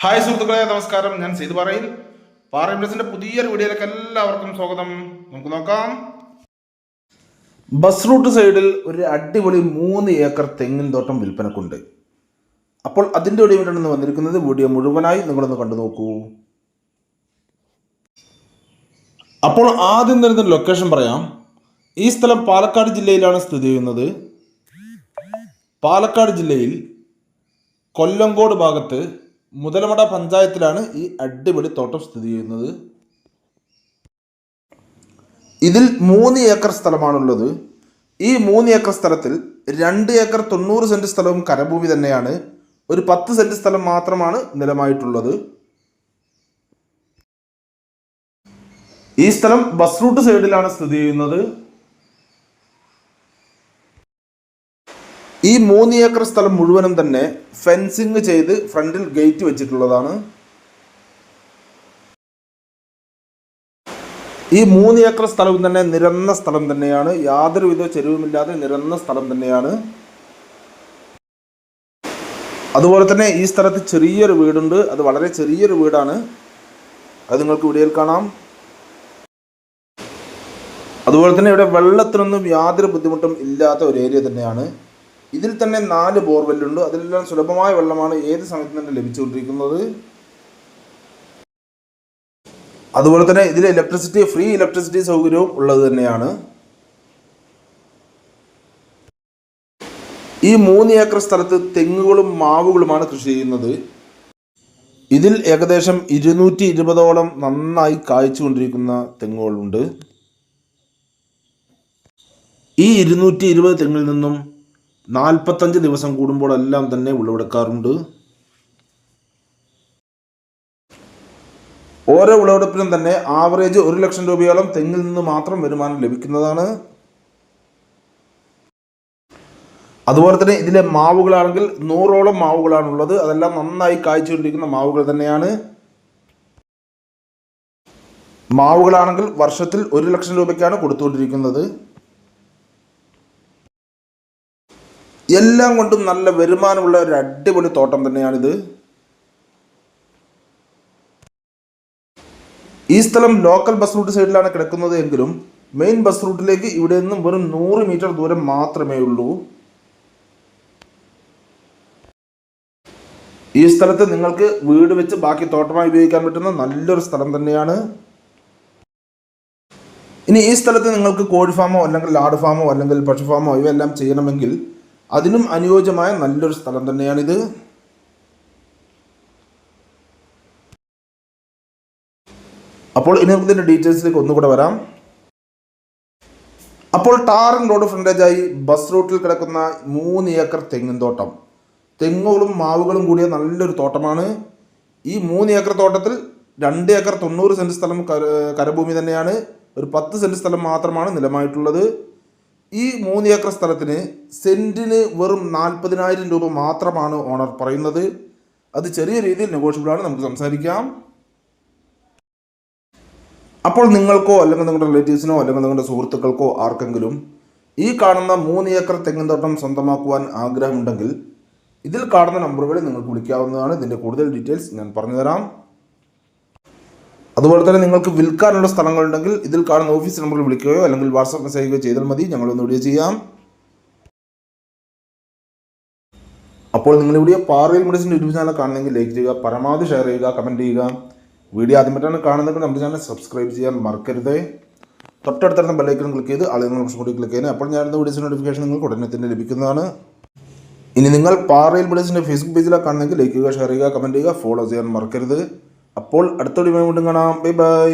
Hi സുഹൃത്തുക്കളെ, നമസ്കാരം. ഞാൻ സെയ്ത് പാറയിൻവെസ്റ്റിന്റെ പുതിയൊരു വീഡിയോയിലേക്ക് എല്ലാവർക്കും സ്വാഗതം. നമുക്ക് നോക്കാം. ബസ് റൂട്ട് സൈഡിൽ ഒരു അടിപൊളി 3 ഏക്കർ തെങ്ങിൻ തോട്ടം വിൽപ്പനക്കുണ്ട്. അപ്പോൾ അതിൻ്റെ വീഡിയോ വന്നിരിക്കുന്നത്. വീഡിയോ മുഴുവനായി നിങ്ങളൊന്ന് കണ്ടു നോക്കൂ. അപ്പോൾ ആദ്യം തരുന്ന ലൊക്കേഷൻ പറയാം. ഈ സ്ഥലം പാലക്കാട് ജില്ലയിലാണ് സ്ഥിതി ചെയ്യുന്നത്. പാലക്കാട് ജില്ലയിൽ കൊല്ലങ്കോട് ഭാഗത്ത് മുതലമട പഞ്ചായത്തിലാണ് ഈ അടിപൊളി തോട്ടം സ്ഥിതി ചെയ്യുന്നത്. ഇതിൽ 3 ഏക്കർ സ്ഥലമാണുള്ളത്. ഈ 3 ഏക്കർ സ്ഥലത്തിൽ 2 ഏക്കർ 90 സെന്റ് സ്ഥലവും കരഭൂമി തന്നെയാണ്. ഒരു 10 സെന്റ് സ്ഥലം മാത്രമാണ് നിലമായിട്ടുള്ളത്. ഈ സ്ഥലം ബസ് റൂട്ട് സൈഡിലാണ് സ്ഥിതി ചെയ്യുന്നത്. ഈ 3 ഏക്കർ സ്ഥലം മുഴുവനും തന്നെ ഫെൻസിങ് ചെയ്ത് ഫ്രണ്ടിൽ ഗേറ്റ് വെച്ചിട്ടുള്ളതാണ്. ഈ 3 ഏക്കർ സ്ഥലവും തന്നെ നിരന്ന സ്ഥലം തന്നെയാണ്. യാതൊരുവിധ ചെരുവുമില്ലാതെ നിരന്ന സ്ഥലം തന്നെയാണ്. അതുപോലെ തന്നെ ഈ സ്ഥലത്ത് ചെറിയൊരു വീടുണ്ട്. അത് വളരെ ചെറിയൊരു വീടാണ്. അത് നിങ്ങൾക്ക് വീഡിയോയിൽ കാണാം. അതുപോലെ തന്നെ ഇവിടെ വെള്ളത്തിനൊന്നും യാതൊരു ബുദ്ധിമുട്ടും ഇല്ലാത്ത ഒരു ഏരിയ തന്നെയാണ്. ഇതിൽ തന്നെ 4 ബോർവെല്ലുണ്ട്. അതിലെല്ലാം സുലഭമായ വെള്ളമാണ് ഏത് സമയത്ത് തന്നെ ലഭിച്ചുകൊണ്ടിരിക്കുന്നത്. അതുപോലെ തന്നെ ഇതിൽ ഫ്രീ ഇലക്ട്രിസിറ്റി സൗകര്യവും ഉള്ളത് തന്നെയാണ്. ഈ 3 ഏക്കർ സ്ഥലത്ത് തെങ്ങുകളും മാവുകളുമാണ് കൃഷി ചെയ്യുന്നത്. ഇതിൽ ഏകദേശം 220ഓളം നന്നായി കായ്ച്ചുകൊണ്ടിരിക്കുന്ന തെങ്ങുകളുണ്ട്. ഈ 220 തെങ്ങിൽ നിന്നും 45 ദിവസം കൂടുമ്പോഴെല്ലാം തന്നെ വിളവെടുക്കാറുണ്ട്. ഓരോ വിളവെടുപ്പിനും തന്നെ ആവറേജ് 1 ലക്ഷം രൂപയോളം തെങ്ങിൽ നിന്ന് മാത്രം വരുമാനം ലഭിക്കുന്നതാണ്. അതുപോലെ തന്നെ ഇതിലെ മാവുകളാണെങ്കിൽ 100ഓളം മാവുകളാണുള്ളത്. അതെല്ലാം നന്നായി കായ്ച്ചുകൊണ്ടിരിക്കുന്ന മാവുകൾ തന്നെയാണ്. മാവുകളാണെങ്കിൽ വർഷത്തിൽ 1 ലക്ഷം രൂപയ്ക്കാണ് കൊടുത്തുകൊണ്ടിരിക്കുന്നത്. എല്ലാം കൊണ്ടും നല്ല വരുമാനമുള്ള ഒരു അടിപൊളി തോട്ടം തന്നെയാണിത്. ഈ സ്ഥലം ലോക്കൽ ബസ് റൂട്ട് സൈഡിലാണ് കിടക്കുന്നത് എങ്കിലും മെയിൻ ബസ് റൂട്ടിലേക്ക് ഇവിടെ നിന്നും വെറും 100 മീറ്റർ ദൂരം മാത്രമേ ഉള്ളൂ. ഈ സ്ഥലത്ത് നിങ്ങൾക്ക് വീട് വെച്ച് ബാക്കി തോട്ടമായി ഉപയോഗിക്കാൻ പറ്റുന്ന നല്ലൊരു സ്ഥലം തന്നെയാണ്. ഇനി ഈ സ്ഥലത്ത് നിങ്ങൾക്ക് കോഴി ഫാമോ അല്ലെങ്കിൽ ആട് ഫാമോ അല്ലെങ്കിൽ പശു ഫാമോ ഇവയെല്ലാം ചെയ്യണമെങ്കിൽ അതിനും അനുയോജ്യമായ നല്ലൊരു സ്ഥലം തന്നെയാണിത്. അപ്പോൾ ഇനി നമുക്ക് ഇതിൻ്റെ ഡീറ്റെയിൽസിലേക്ക് ഒന്നുകൂടെ വരാം. അപ്പോൾ ടാറിംഗ് റോഡ് ഫ്രണ്ടേജായി ബസ് റൂട്ടിൽ കിടക്കുന്ന 3 ഏക്കർ തെങ്ങിൻ തോട്ടം, തെങ്ങുകളും മാവുകളും കൂടിയ നല്ലൊരു തോട്ടമാണ്. ഈ 3 ഏക്കർ തോട്ടത്തിൽ 2 ഏക്കർ 90 സെന്റ് സ്ഥലം കരഭൂമി തന്നെയാണ്. ഒരു 10 സെന്റ് സ്ഥലം മാത്രമാണ് നിലമായിട്ടുള്ളത്. ഈ 3 ഏക്കർ സ്ഥലത്തിന് സെന്റിന് വെറും 40,000 രൂപ മാത്രമാണ് ഓണർ പറയുന്നത്. അത് ചെറിയ രീതിയിൽ നെഗോഷ്യബിളാണ്, നമുക്ക് സംസാരിക്കാം. അപ്പോൾ നിങ്ങൾക്കോ അല്ലെങ്കിൽ നിങ്ങളുടെ റിലേറ്റീവ്സിനോ അല്ലെങ്കിൽ നിങ്ങളുടെ സുഹൃത്തുക്കൾക്കോ ആർക്കെങ്കിലും ഈ കാണുന്ന 3 ഏക്കർ തെങ്ങിൻ തോട്ടം സ്വന്തമാക്കുവാൻ ആഗ്രഹമുണ്ടെങ്കിൽ ഇതിൽ കാണുന്ന നമ്പറുകളിൽ നിങ്ങൾക്ക് വിളിക്കാവുന്നതാണ്. ഇതിൻ്റെ കൂടുതൽ ഡീറ്റെയിൽസ് ഞാൻ പറഞ്ഞുതരാം. അതുപോലെ തന്നെ നിങ്ങൾക്ക് വിൽക്കാനുള്ള സ്ഥലങ്ങളുണ്ടെങ്കിൽ ഇതിൽ കാണുന്ന ഓഫീസ് നമ്പറിൽ വിളിക്കുകയോ അല്ലെങ്കിൽ വാട്സാപ്പ് മെസ്സേജ് ചെയ്യുകയോ ചെയ്താൽ മതി. ഞങ്ങളൊന്ന് വീഡിയോ ചെയ്യാം. അപ്പോൾ നിങ്ങളിവിടെ പാറയിൽ മെഡിസിൻ്റെ യൂട്യൂബ് ചാനൽ കാണണമെങ്കിൽ ലൈക്ക് ചെയ്യുക, പരമാവധി ഷെയർ ചെയ്യുക, കമൻറ്റ് ചെയ്യുക. വീഡിയോ ആദ്യമായിട്ടാണ് കാണുന്നതെങ്കിൽ നമ്മുടെ ചാനൽ സബ്സ്ക്രൈബ് ചെയ്യാൻ മറക്കരുത്. തൊട്ടടുത്തുള്ള ബെല്ലൈക്കൺ ക്ലിക്ക് ചെയ്ത് ആളുകൾ ഓപ്ഷൻ കൂടി ക്ലിക്ക് ചെയ്യുന്നത്. അപ്പോൾ ഞാൻ വീഡിയോസിൻ്റെ നോട്ടിഫിക്കേഷൻ നിങ്ങൾക്ക് ഉടനെ തന്നെ ലഭിക്കുന്നതാണ്. ഇനി നിങ്ങൾ പാറയിൽ മെഡിസിൻ്റെ ഫേസ്ബുക്ക് പേജിലാണ് കാണുന്നെങ്കിൽ ലൈക്ക് ചെയ്യുക, ഷെയർ ചെയ്യുക, കമൻറ്റ് ചെയ്യുക, ഫോളോ ചെയ്യാൻ മറക്കരുത്. അപ്പോൾ അടുത്ത വീഡിയോ വീണ്ടും കാണാം. Bye bye.